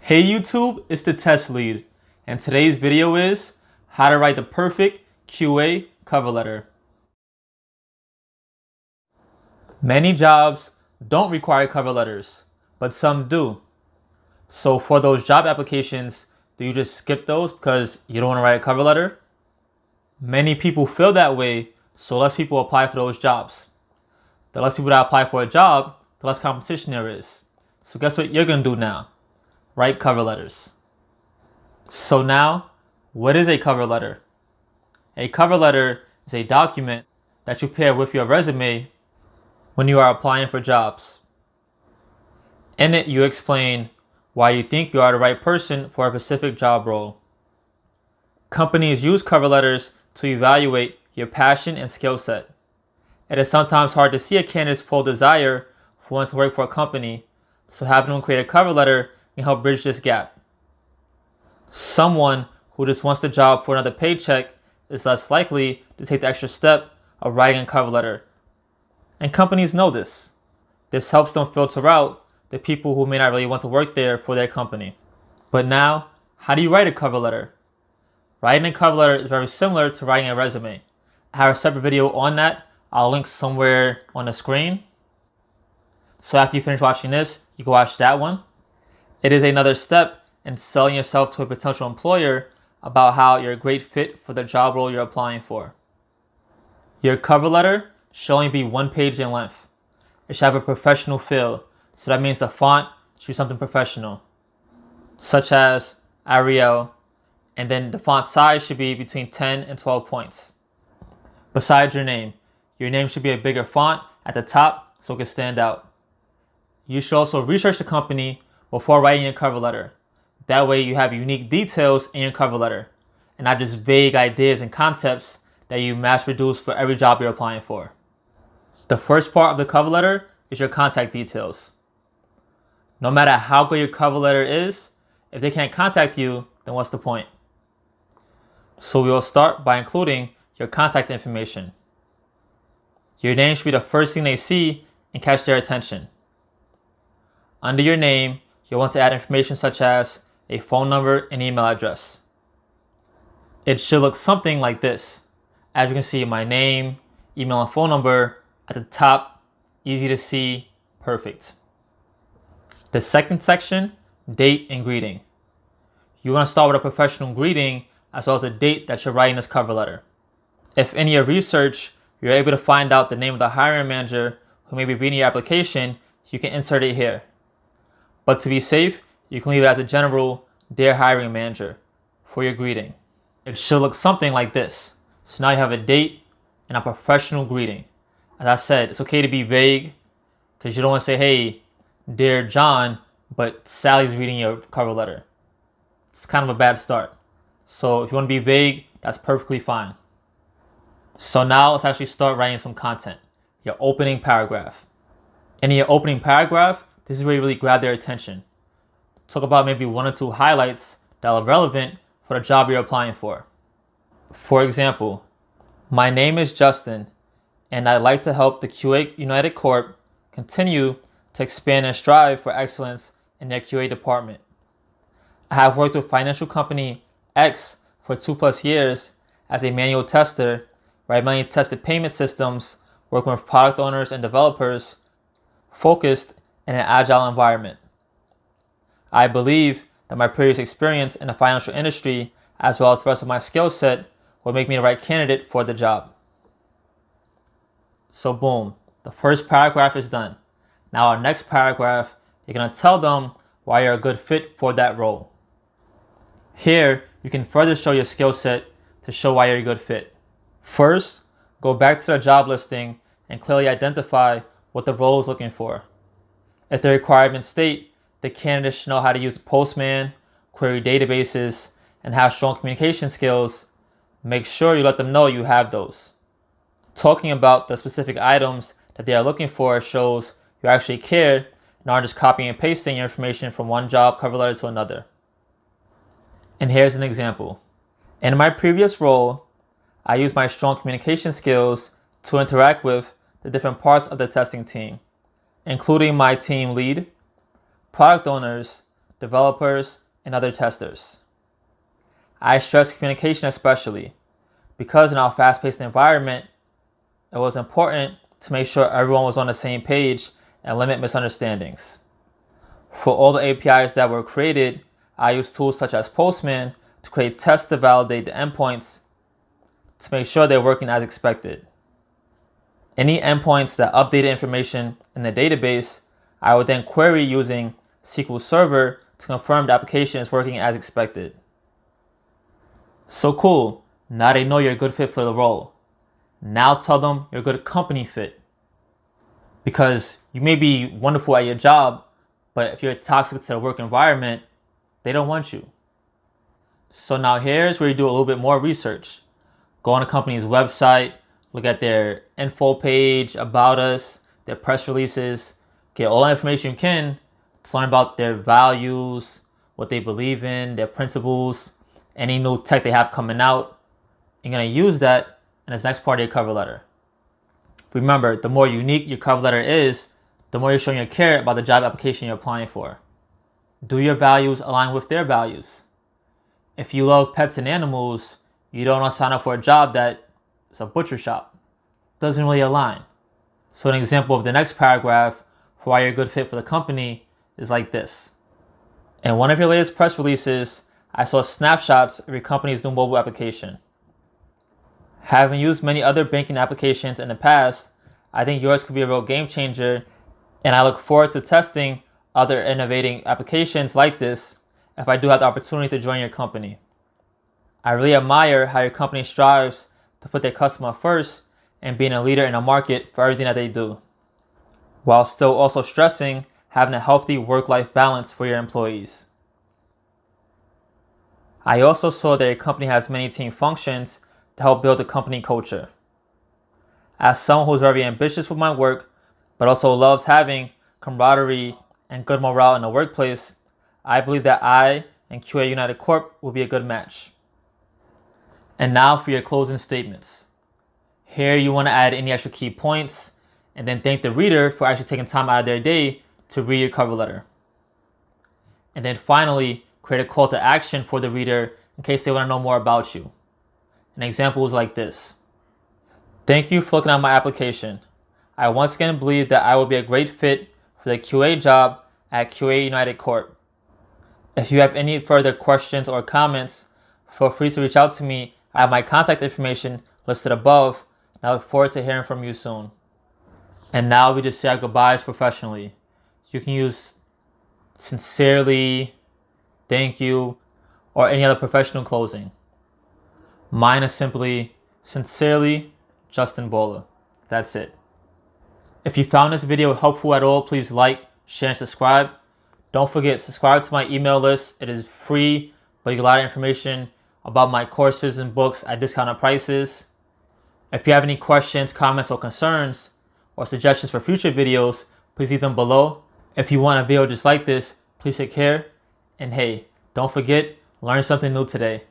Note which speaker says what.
Speaker 1: Hey YouTube, it's the test lead, and today's video is how to write the perfect QA cover letter. Many jobs don't require cover letters, but some do. So for those job applications, do you just skip those because you don't want to write a cover letter? Many people feel that way, so less people apply for those jobs. The less people that apply for a job, the less competition there is. So guess what you're going to do now? Write cover letters. So now, what is a cover letter? A cover letter is a document that you pair with your resume when you are applying for jobs. In it, you explain why you think you are the right person for a specific job role. Companies use cover letters to evaluate your passion and skill set. It is sometimes hard to see a candidate's full desire for wanting to work for a company, so having them create a cover letter can help bridge this gap. Someone who just wants the job for another paycheck is less likely to take the extra step of writing a cover letter. And companies know this. This helps them filter out the people who may not really want to work there for their company. But now, how do you write a cover letter? Writing a cover letter is very similar to writing a resume. I have a separate video on that. I'll link somewhere on the screen. So after you finish watching this, you can watch that one. It is another step in selling yourself to a potential employer about how you're a great fit for the job role you're applying for. Your cover letter should only be 1 page in length. It should have a professional feel, so that means the font should be something professional, such as Arial, and then the font size should be between 10 and 12 points. Besides your name should be a bigger font at the top so it can stand out. You should also research the company before writing your cover letter. That way you have unique details in your cover letter and not just vague ideas and concepts that you mass produce for every job you're applying for. The first part of the cover letter is your contact details. No matter how good your cover letter is, if they can't contact you, then what's the point? So we will start by including your contact information. Your name should be the first thing they see and catch their attention. Under your name, you'll want to add information such as a phone number and email address. It should look something like this. As you can see, my name, email, and phone number at the top, easy to see, perfect. The second section, date and greeting. You want to start with a professional greeting as well as a date that you're writing this cover letter. If in your research, you're able to find out the name of the hiring manager who may be reading your application, you can insert it here. But to be safe, you can leave it as a general, "Dear hiring manager," for your greeting. It should look something like this. So now you have a date and a professional greeting. As I said, it's okay to be vague because you don't want to say, "Hey, dear John," but Sally's reading your cover letter. It's kind of a bad start. So if you want to be vague, that's perfectly fine. So now let's actually start writing some content. Your opening paragraph. In your opening paragraph, this is where you really grab their attention. Talk about maybe 1 or 2 highlights that are relevant for the job you're applying for. For example, my name is Justin, and I'd like to help the QA United Corp continue to expand and strive for excellence in their QA department. I have worked with financial company X for 2+ years as a manual tester, where I mainly tested payment systems, working with product owners and developers, focused in an agile environment. I believe that my previous experience in the financial industry, as well as the rest of my skill set, would make me the right candidate for the job. So boom, the first paragraph is done. Now our next paragraph, you're going to tell them why you're a good fit for that role. Here, you can further show your skill set to show why you're a good fit. First, go back to the job listing and clearly identify what the role is looking for. If the requirements state the candidate should know how to use the Postman, query databases, and have strong communication skills, make sure you let them know you have those. Talking about the specific items that they are looking for shows you actually care and aren't just copying and pasting your information from one job cover letter to another. And here's an example. In my previous role, I used my strong communication skills to interact with the different parts of the testing team, including my team lead, product owners, developers, and other testers. I stress communication especially because in our fast-paced environment, it was important to make sure everyone was on the same page and limit misunderstandings. For all the APIs that were created, I used tools such as Postman to create tests to validate the endpoints to make sure they're working as expected. Any endpoints that updated information in the database, I would then query using SQL Server to confirm the application is working as expected. So cool, now they know you're a good fit for the role. Now tell them you're a good company fit. Because you may be wonderful at your job, but if you're toxic to the work environment, they don't want you. So now here's where you do a little bit more research. Go on the company's website, look at their info page, about us, their press releases, get all the information you can to learn about their values, what they believe in, their principles, any new tech they have coming out. You're going to use that in this next part of your cover letter. Remember, the more unique your cover letter is, the more you're showing your care about the job application you're applying for. Do your values align with their values? If you love pets and animals, you don't want to sign up for a job that is a butcher shop. Doesn't really align. So an example of the next paragraph for why you're a good fit for the company is like this. In one of your latest press releases, I saw snapshots of your company's new mobile application. Having used many other banking applications in the past, I think yours could be a real game changer, and I look forward to testing other innovating applications like this if I do have the opportunity to join your company. I really admire how your company strives to put their customer first and being a leader in a market for everything that they do, while still also stressing having a healthy work-life balance for your employees. I also saw that your company has many team functions to help build the company culture. As someone who's very ambitious with my work, but also loves having camaraderie and good morale in the workplace, I believe that I and QA United Corp will be a good match. And now for your closing statements. Here you want to add any extra key points and then thank the reader for actually taking time out of their day to read your cover letter. And then finally, create a call to action for the reader in case they want to know more about you. An example is like this. Thank you for looking at my application. I once again believe that I will be a great fit for the QA job at QA United Corp. If you have any further questions or comments, feel free to reach out to me. I have my contact information listed above, and I look forward to hearing from you soon. And now we just say our goodbyes professionally. You can use sincerely, thank you, or any other professional closing. Mine is simply, sincerely, Justin Bola. That's it. If you found this video helpful at all, please like, share, and subscribe. Don't forget, subscribe to my email list. It is free, but you get a lot of information about my courses and books at discounted prices. If you have any questions, comments, or concerns, or suggestions for future videos, please leave them below. If you want a video just like this, please take care. And hey, don't forget, learn something new today.